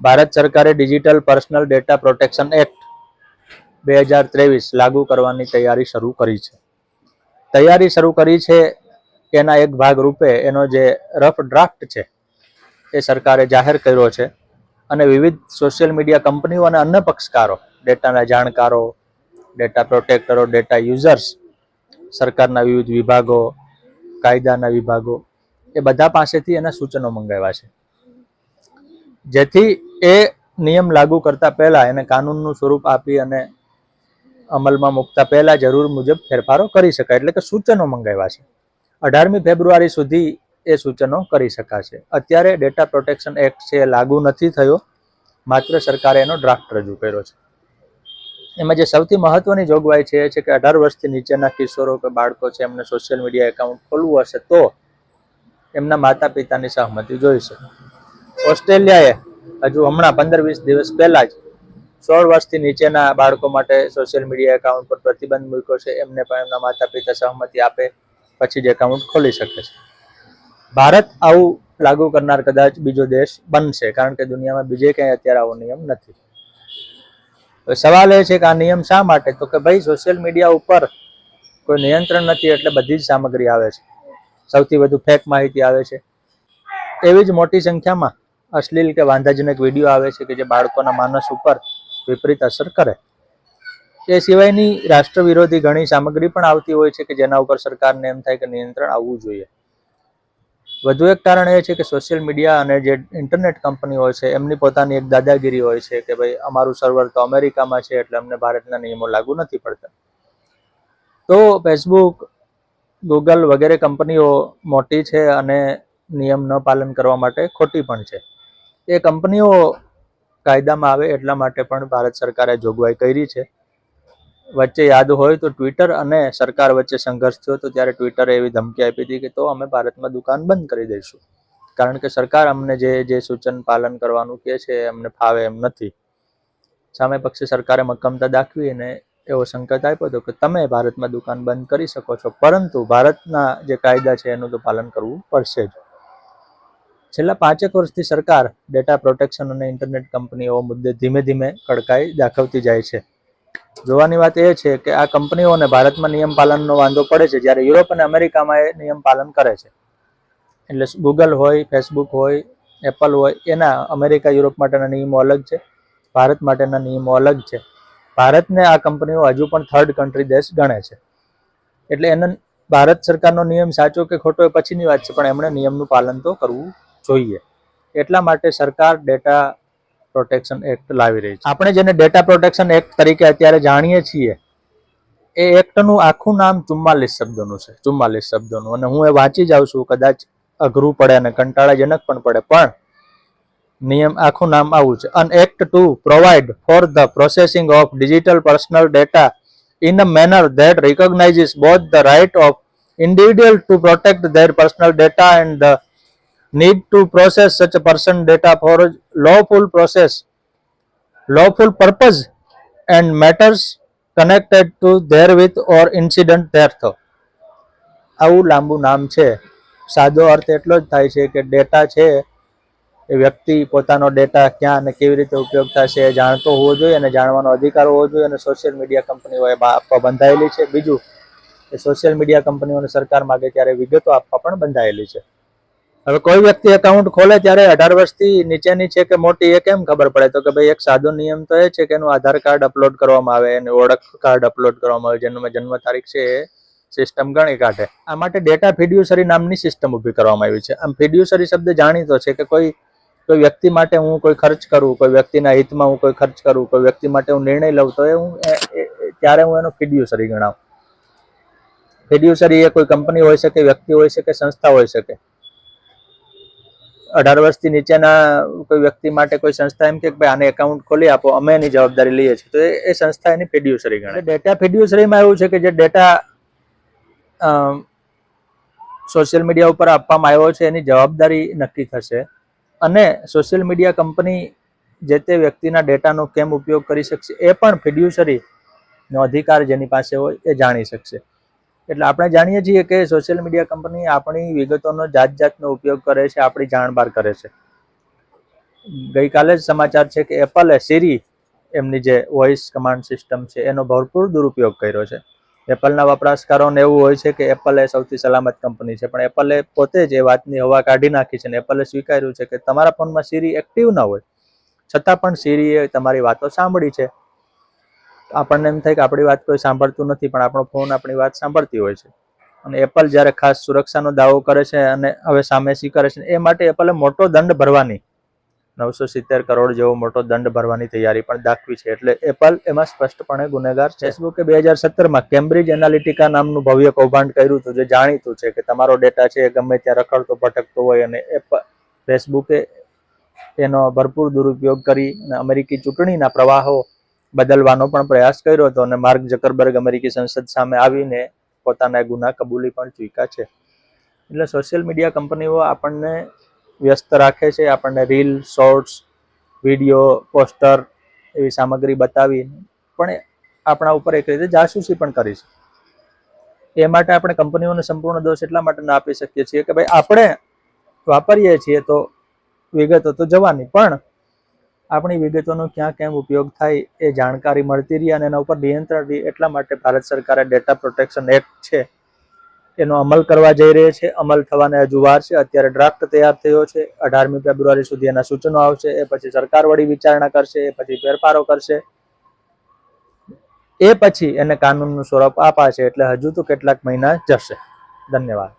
ભારત સરકારે digital personal data protection act 2023 લાગુ કરવાની તૈયારી શરૂ કરી છે. કે એના એક ભાગ રૂપે એનો જે રફ ડ્રાફ્ટ છે એ સરકારે જાહેર કર્યો છે અને વિવિધ સોશિયલ મીડિયા કંપનીઓ અને અન્ય પક્ષકારો, ડેટાના જાણકારો, ડેટા પ્રોટેક્ટરો, ડેટા યુઝર્સ, સરકારના વિવિધ વિભાગો, કાયદાના વિભાગો એ બધા પાસેથી એના સૂચનો મંગાવ્યા છે, જેથી એ નિયમ લાગુ કરતા પહેલા એને કાનૂનનું સ્વરૂપ આપી અને અમલમાં મૂકતા પહેલા જરૂર મુજબ ફેરફારો કરી શકાય, એટલે કે સૂચનો મંગાવ્યા છે. 18મી ફેબ્રુઆરી સુધી એ સૂચનો કરી શકાશે. અત્યારે ડેટા પ્રોટેક્શન એક્ટ છે લાગુ નથી થયો, માત્ર સરકારે એનો ડ્રાફ્ટ રજૂ કર્યો છે. એમાં જે સૌથી મહત્વની જોગવાઈ છે એ છે કે 18 વર્ષથી નીચેના કિશોરો કે બાળકો છે એમને સોશિયલ મીડિયા એકાઉન્ટ ખોલવું હશે તો એમના માતા પિતાની સહમતિ જોઈશે. ઓસ્ટ્રેલિયાએ હજુ હમણાં 15-20 દિવસ પહેલા જ 16 વર્ષથી નીચેના બાળકો માટે સોશિયલ મીડિયા એકાઉન્ટ પર પ્રતિબંધ મૂક્યો છે. એમને પણ એમના માતા પિતા સહમતિ આપે પછી જ એકાઉન્ટ ખોલી શકે છે. ભારત આવું લાગુ કરનાર કદાચ બીજો દેશ બનશે, કારણ કે દુનિયામાં બીજે ક્યાંય અત્યારે આવો નિયમ નથી. સવાલ એ છે કે આ નિયમ શા માટે? તો કે ભાઈ સોશિયલ મીડિયા ઉપર કોઈ નિયંત્રણ નથી એટલે બધી જ સામગ્રી આવે છે, સૌથી વધુ ફેક માહિતી આવે છે, એવી જ મોટી સંખ્યામાં અશ્લીલ કે વાંધાજનક વિડીયો આવે છે કે જે બાળકોના માનસ ઉપર વિપરીત અસર કરે. એ સિવાયની રાષ્ટ્ર વિરોધી ઘણી સામગ્રી પણ આવતી હોય છે કે જેના ઉપર સરકારને એમ થાય કે નિયંત્રણ આવવું જોઈએ. વધુ એક કારણ એ છે કે સોશિયલ મીડિયા અને જે ઇન્ટરનેટ કંપનીઓ છે એમની પોતાની એક દાદાગીરી હોય છે કે ભાઈ અમારું સર્વર તો અમેરિકામાં છે એટલે અમને ભારતના નિયમો લાગુ નથી પડતા. તો ફેસબુક, ગૂગલ વગેરે કંપનીઓ મોટી છે અને નિયમ ન પાલન કરવા માટે ખોટી પણ છે. એ કંપનીઓ કાયદામાં આવે એટલા માટે પણ ભારત સરકારે જોગવાઈ કરી છે. વચ્ચે યાદ હોય તો ટ્વિટર અને સરકાર વચ્ચે સંઘર્ષ થયો તો ત્યારે ટ્વિટરે એવી ધમકી આપી હતી કે તો અમે ભારતમાં દુકાન બંધ કરી દઈશું, કારણ કે સરકાર અમને જે સૂચન પાલન કરવાનું કહે છે અમને ફાવે એમ નથી. સામે પક્ષે સરકારે મક્કમતા દાખવી અને એવો સંકેત આપ્યો હતો કે તમે ભારતમાં દુકાન બંધ કરી શકો છો, પરંતુ ભારતના જે કાયદા છે એનું તો પાલન કરવું પડશે જ. છેલ્લા 5 વર્ષથી સરકાર ડેટા પ્રોટેક્શન અને ઇન્ટરનેટ કંપનીઓ મુદ્દે ધીમે ધીમે કડકાઈ દાખવતી જાય છે. જોવાની વાત એ છે કે આ કંપનીઓને ભારતમાં નિયમ પાલનનો વાંધો પડે છે, જ્યારે યુરોપ અને અમેરિકામાં એ નિયમ પાલન કરે છે. એટલે ગૂગલ હોય, ફેસબુક હોય, એપલ હોય, એના અમેરિકા યુરોપ માટેના નિયમો અલગ છે, ભારત માટેના નિયમો અલગ છે. ભારતને આ કંપનીઓ હજુ પણ થર્ડ કન્ટ્રી દેશ ગણે છે. એટલે એને ભારત સરકારનો નિયમ સાચો કે ખોટો એ પછીની વાત છે, પણ એમણે નિયમનું પાલન તો કરવું જોઈએ. એટલા માટે સરકાર ડેટા પ્રોટેક્શન એક્ટ લાવી રહી છે. આપણે જેને ડેટા પ્રોટેક્શન એક્ટ તરીકે અત્યારે જાણીએ છીએ એ એક્ટનું આખું નામ 44 શબ્દોનું છે, 44 શબ્દોનું. અને હું એ વાંચી જાઉં છું, કદાચ અઘરું પડે અને કંટાળાજનક પણ પડે, પણ નિયમ આખું નામ આવું છે. An act to provide for the processing of digital personal data in a manner that recognizes both the right of individual to protect their personal data and the need to process such a person data for lawful purpose and matters connected to therewith or incident thereof. આવું લાંબુ નામ છે. સાદો અર્થ એટલો જ થાય છે કે ડેટા છે એ વ્યક્તિ પોતાનો ડેટા ક્યાં અને કેવી રીતે ઉપયોગ થશે એ જાણતો હોવો જોઈએ અને જાણવાનો અધિકાર હોવો જોઈએ, અને સોશિયલ મીડિયા કંપનીઓ એમાં આપવા બંધાયેલી છે. બીજું એ સોશિયલ મીડિયા કંપનીઓને સરકાર માગે ત્યારે વિગતો આપવા પણ બંધાયેલી છે. હવે કોઈ વ્યક્તિ એકાઉન્ટ ખોલે ત્યારે 18 વર્ષથી નીચેની છે કે મોટી એ કેમ ખબર પડે? તો કે ભાઈ એક સાદો નિયમ તો એ છે કે એનું આધાર કાર્ડ અપલોડ કરવામાં આવે, એનું ઓળખ કાર્ડ અપલોડ કરવામાં આવે, જેનું જન્મ તારીખ છે એ સિસ્ટમ ગણી કાઢે. આ માટે ડેટા ફિડ્યુસરી નામની સિસ્ટમ ઊભી કરવામાં આવી છે. આમ ફિડ્યુસરી શબ્દ જાણીતો છે કે કોઈ વ્યક્તિ માટે હું કોઈ ખર્ચ કરું, કોઈ વ્યક્તિના હિતમાં હું કોઈ ખર્ચ કરું, કોઈ વ્યક્તિ માટે હું નિર્ણય લઉં તો ત્યારે હું એનો ફિડ્યુસરી ગણાવું. ફિડ્યુસરી એ કોઈ કંપની હોઈ શકે, વ્યક્તિ હોઈ શકે, સંસ્થા હોઈ શકે. 18 વર્ષથી નીચેના કોઈ વ્યક્તિ માટે કોઈ સંસ્થા એમ કે ભાઈ આને એકાઉન્ટ ખોલી આપો, અમે એની જવાબદારી લઈએ છીએ, તો એ સંસ્થા એની ફિડ્યુસરી ગણાય. ડેટા ફિડ્યુસરીમાં એવું છે કે જે ડેટા સોશિયલ મીડિયા ઉપર આપવામાં આવ્યો છે એની જવાબદારી નક્કી થશે, અને સોશિયલ મીડિયા કંપની જે તે વ્યક્તિના ડેટાનો કેમ ઉપયોગ કરી શકશે એ પણ ફિડ્યુસરીનો અધિકાર જેની પાસે હોય એ જાણી શકશે. એટલે આપણે જાણીએ છીએ કે સોશિયલ મીડિયા કંપની આપણી વિગતોનો જાતનો ઉપયોગ કરે છે, આપણી જાણ બહાર કરે છે. ગઈકાલે જ સમાચાર છે કે એપલે સિરી એમની જે વોઇસ કમાન્ડ સિસ્ટમ છે એનો ભરપૂર દુરુપયોગ કર્યો છે. એપલના વપરાશકારોને એવું હોય છે કે એપલ એ સૌથી સલામત કંપની છે, પણ એપલે પોતે જ એ વાતની હવા કાઢી નાખી છે અને એપલે સ્વીકાર્યું છે કે તમારા ફોનમાં સિરી એક્ટિવ ના હોય છતાં પણ સિરીએ તમારી વાતો સાંભળી છે. આપણને એમ થાય કે આપણી વાત કોઈ સાંભળતું નથી, પણ આપણો ફોન આપણી વાત સાંભળતી હોય છે. અને એપલ જ્યારે ખાસ સુરક્ષાનો દાવો કરે છે અને હવે સામે સ્વીકારે છે, એ માટે એપલે મોટો દંડ ભરવાની 970 કરોડ જેવો મોટો દંડ ભરવાની તૈયારી પણ દાખવી છે. એટલે એપલ એમાં સ્પષ્ટપણે ગુનેગાર છે. ફેસબુકે 2017માં કેમ્બ્રિજ એનાલિટિકા નામનું ભવ્ય કૌભાંડ કર્યું હતું, જે જાણીતું છે કે તમારો ડેટા છે એ ગમે ત્યાં રખડતો ભટકતો હોય, અને ફેસબુકે એનો ભરપૂર દુરુપયોગ કરી અને અમેરિકી ચૂંટણીના પ્રવાહો બદલવાનો પણ પ્રયાસ કર્યો હતો. અને માર્ક ઝકરબર્ગ અમેરિકી સંસદ સામે આવીને પોતાના ગુના કબૂલી પણ ચૂક્યા છે. એટલે સોશિયલ મીડિયા કંપનીઓ આપણને વ્યસ્ત રાખે છે, આપણને રીલ, શોર્ટ્સ, વિડીયો, પોસ્ટર એવી સામગ્રી બતાવી પણ આપણા ઉપર એક રીતે જાસૂસી પણ કરી છે. એ માટે આપણે કંપનીઓને સંપૂર્ણ દોષ એટલા માટે ના આપી શકીએ છીએ કે ભાઈ આપણે વાપરીએ છીએ તો વિગતો તો જવાની, પણ આપણી વિગતોનો ક્યાં કેમ ઉપયોગ થાય એ જાણકારી મળતી રહી અને એના ઉપર નિયંત્રણ રહી. એટલા માટે ભારત સરકારે ડેટા પ્રોટેક્શન એક્ટ છે એનો અમલ કરવા જઈ રહી છે. અમલ થવાને હજુ વાર છે. અત્યારે ડ્રાફ્ટ તૈયાર થયો છે. 18મી ફેબ્રુઆરી સુધી એના સૂચનો આવશે. એ પછી સરકાર વળી વિચારણા કરશે, એ પછી ફેરફારો કરશે, એ પછી એને કાનૂનનું સ્વરૂપ અપાશે. એટલે હજુ તો કેટલાક મહિના જશે. ધન્યવાદ.